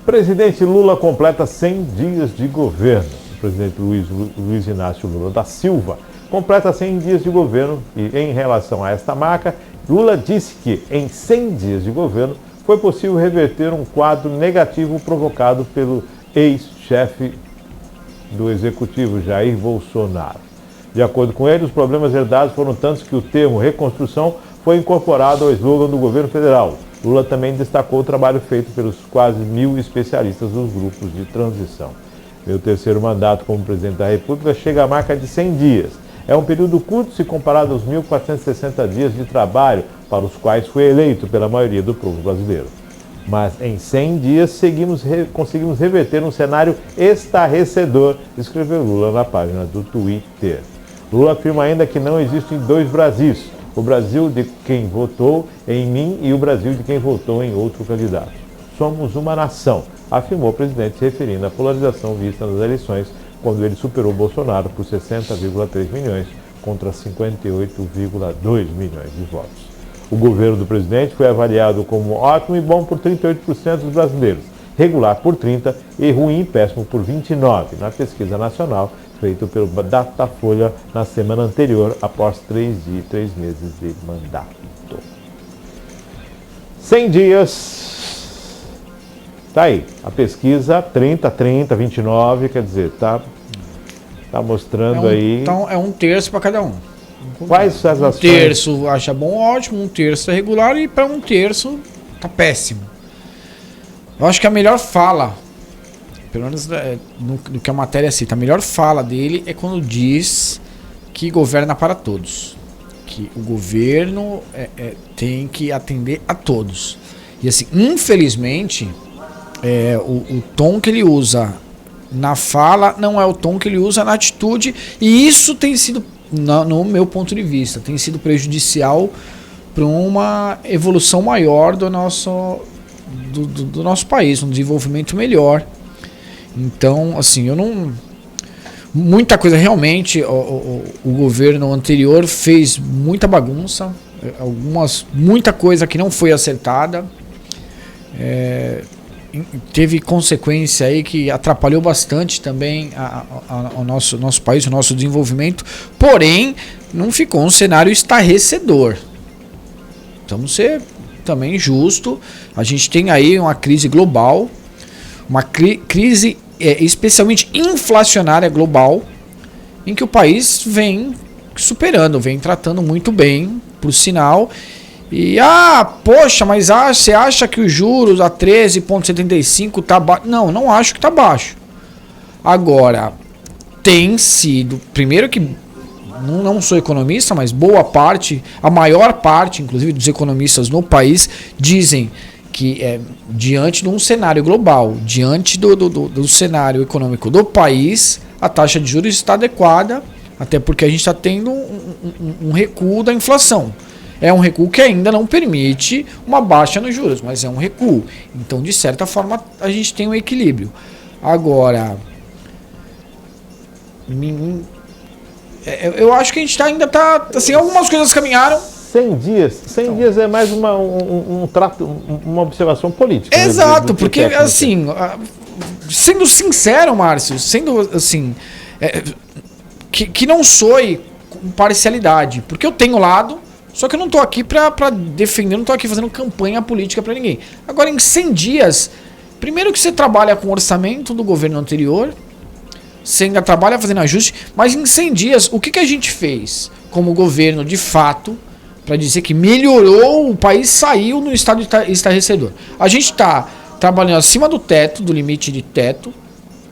Presidente Lula completa 100 dias de governo. O presidente Luiz Inácio Lula da Silva completa 100 dias de governo e, em relação a esta marca, Lula disse que, em 100 dias de governo, foi possível reverter um quadro negativo provocado pelo ex-chefe do executivo, Jair Bolsonaro. De acordo com ele, os problemas herdados foram tantos que o termo reconstrução foi incorporado ao slogan do governo federal. Lula também destacou o trabalho feito pelos quase 1.000 especialistas dos grupos de transição. Meu terceiro mandato como presidente da República chega à marca de 100 dias. É um período curto se comparado aos 1.460 dias de trabalho para os quais fui eleito pela maioria do povo brasileiro. Mas em 100 dias conseguimos reverter um cenário estarrecedor, escreveu Lula na página do Twitter. Lula afirma ainda que não existem dois Brasis. O Brasil de quem votou em mim e o Brasil de quem votou em outro candidato. Somos uma nação, afirmou o presidente, se referindo à polarização vista nas eleições, quando ele superou Bolsonaro por 60,3 milhões contra 58,2 milhões de votos. O governo do presidente foi avaliado como ótimo e bom por 38% dos brasileiros, regular por 30% e ruim e péssimo por 29%, na pesquisa nacional feito pelo Datafolha na semana anterior, após 3 meses de mandato. 100 dias, tá aí, a pesquisa 30, 29, quer dizer, tá mostrando aí... Então é um terço para cada um. Quais as ações? Um terço acha bom, ótimo, um terço é regular e para um terço tá péssimo. Eu acho que a melhor fala, pelo menos no que a matéria cita, a melhor fala dele é quando diz que governa para todos. Que o governo tem que atender a todos. E assim, infelizmente, o tom que ele usa na fala não é o tom que ele usa na atitude. E isso tem sido, no meu ponto de vista, tem sido prejudicial para uma evolução maior do nosso país, um desenvolvimento melhor. Então, assim, eu não... Muita coisa, realmente, o governo anterior fez muita bagunça, muita coisa que não foi acertada, teve consequência aí que atrapalhou bastante também o nosso país, o nosso desenvolvimento, porém, não ficou um cenário estarrecedor. Vamos ser também justo, a gente tem aí uma crise global, uma crise especialmente inflacionária global, em que o país vem superando, vem tratando muito bem, por sinal. E, poxa, mas você acha que os juros a 13,75 tá baixo? Não acho que tá baixo. Agora, tem sido, primeiro que não sou economista, mas boa parte, a maior parte, inclusive, dos economistas no país, dizem que diante de um cenário global, diante do cenário econômico do país, a taxa de juros está adequada, até porque a gente está tendo um recuo da inflação. É um recuo que ainda não permite uma baixa nos juros, mas é um recuo. Então, de certa forma, a gente tem um equilíbrio. Agora, eu acho que a gente ainda está... Assim, algumas coisas caminharam. 100 dias é mais uma observação política. Exato, porque assim, sendo sincero, Márcio, sendo assim, que não soe com parcialidade, porque eu tenho lado, só que eu não estou aqui para defender, não estou aqui fazendo campanha política para ninguém. Agora, em 100 dias, primeiro que você trabalha com o orçamento do governo anterior, você ainda trabalha fazendo ajuste, mas em 100 dias, o que a gente fez como governo de fato, para dizer que melhorou, o país saiu no estado estarrecedor. A gente está trabalhando acima do teto, do limite de teto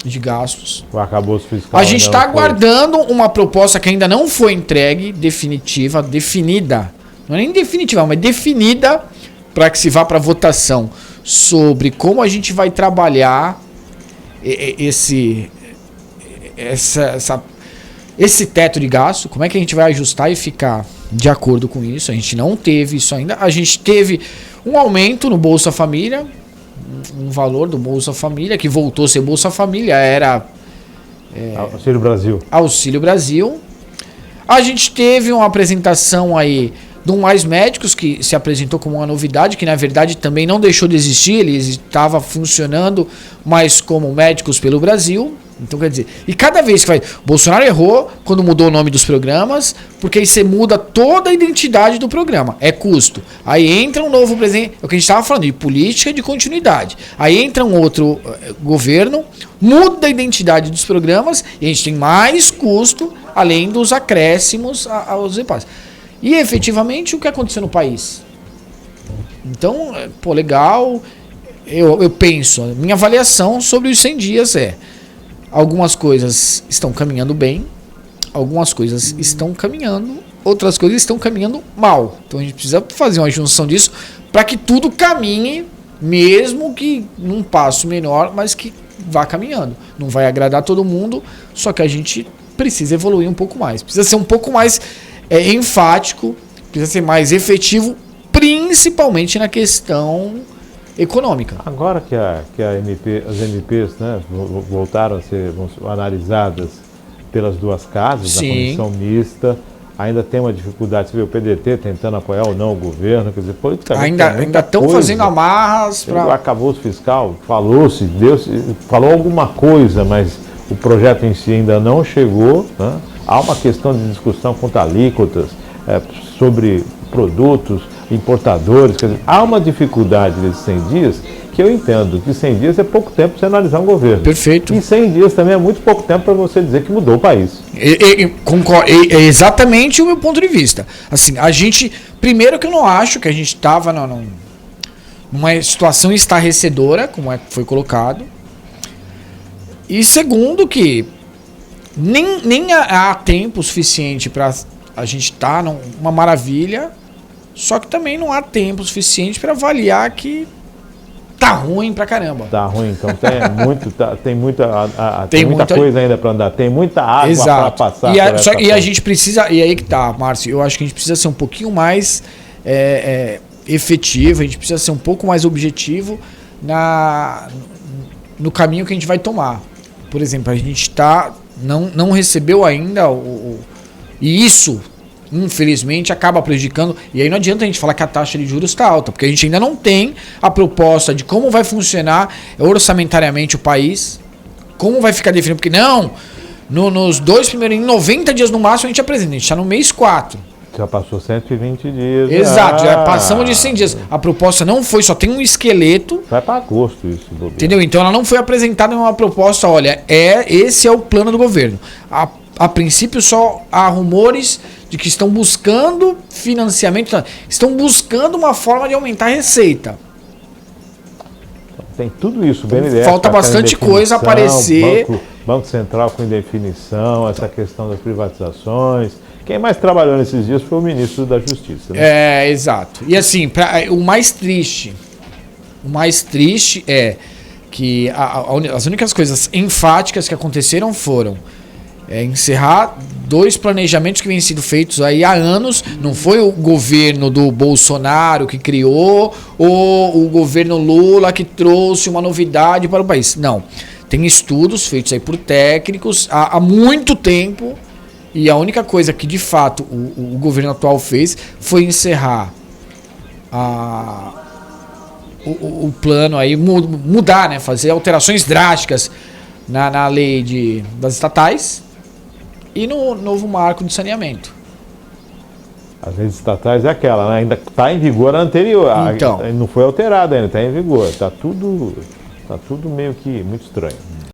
de gastos. O arcabouço fiscal. A gente está aguardando uma proposta que ainda não foi entregue, definida, não é nem definitiva, mas definida, para que se vá para votação, sobre como a gente vai trabalhar esse teto de gasto, como é que a gente vai ajustar e ficar de acordo com isso. A gente não teve isso ainda. A gente teve um aumento no Bolsa Família, um valor do Bolsa Família, que voltou a ser Bolsa Família, era Auxílio Brasil. Auxílio Brasil. A gente teve uma apresentação aí do Mais Médicos, que se apresentou como uma novidade, que na verdade também não deixou de existir, ele estava funcionando, mas como Médicos pelo Brasil. Então, quer dizer, e cada vez que vai... Bolsonaro errou quando mudou o nome dos programas, porque aí você muda toda a identidade do programa. É custo. Aí entra um novo presidente, é o que a gente estava falando, de política de continuidade. Aí entra um outro governo, muda a identidade dos programas, e a gente tem mais custo, além dos acréscimos aos repasses. E efetivamente, o que aconteceu no país? Então, pô, legal. Eu penso, a minha avaliação sobre os 100 dias é: algumas coisas estão caminhando bem, algumas coisas estão caminhando, outras coisas estão caminhando mal. Então a gente precisa fazer uma junção disso para que tudo caminhe, mesmo que num passo menor, mas que vá caminhando. Não vai agradar todo mundo, só que a gente precisa evoluir um pouco mais. Precisa ser um pouco mais enfático, precisa ser mais efetivo, principalmente na questão econômica. Agora que as MPs, né, voltaram a ser analisadas pelas duas casas, Sim. da comissão mista, ainda tem uma dificuldade. Você vê o PDT tentando apoiar ou não o governo, quer dizer, politicamente Ainda estão fazendo amarras para... O arcabouço fiscal falou-se, falou alguma coisa, mas o projeto em si ainda não chegou, né? Há uma questão de discussão quanto a alíquotas, sobre produtos, importadores, quer dizer, há uma dificuldade nesses 100 dias que eu entendo que 100 dias é pouco tempo para você analisar um governo. Perfeito. E 100 dias também é muito pouco tempo para você dizer que mudou o país. Concordo, é exatamente o meu ponto de vista. Assim, primeiro que eu não acho que a gente estava numa situação estarrecedora, como foi colocado. E segundo que nem há tempo suficiente para a gente estar numa maravilha. Só que também não há tempo suficiente para avaliar que tá ruim pra caramba. Tá ruim, então tem muita coisa ainda para andar, tem muita água para passar. E a gente precisa, e aí que tá, Márcio, eu acho que a gente precisa ser um pouquinho mais efetivo, a gente precisa ser um pouco mais objetivo no caminho que a gente vai tomar. Por exemplo, a gente não recebeu ainda e isso, infelizmente, acaba prejudicando. E aí não adianta a gente falar que a taxa de juros está alta, porque a gente ainda não tem a proposta de como vai funcionar orçamentariamente o país, como vai ficar definido. Porque nos 2 primeiros, em 90 dias no máximo, a gente apresenta. A gente está no mês 4. Já passou 120 dias. Exato, já passamos de 100 dias. A proposta não foi, só tem um esqueleto. Vai para agosto isso, bobeira. Entendeu? Então ela não foi apresentada em uma proposta, olha, esse é o plano do governo. A princípio só há rumores de que estão buscando financiamento, estão buscando uma forma de aumentar a receita. Tem tudo isso, BNDES. Falta bastante coisa aparecer. Banco Central com indefinição, essa questão das privatizações. Quem mais trabalhou nesses dias foi o ministro da Justiça. Né? Exato. E assim, o mais triste é que as únicas coisas enfáticas que aconteceram foram encerrar 2 planejamentos que vêm sendo feitos aí há anos. Não foi o governo do Bolsonaro que criou ou o governo Lula que trouxe uma novidade para o país. Não. Tem estudos feitos aí por técnicos há muito tempo. E a única coisa que, de fato, o governo atual fez foi encerrar o plano aí, mudar, né, fazer alterações drásticas na lei das estatais e no novo marco de saneamento. As leis estatais é aquela, né? Ainda está em vigor a anterior, então, não foi alterada ainda, está em vigor. Está tudo meio que muito estranho.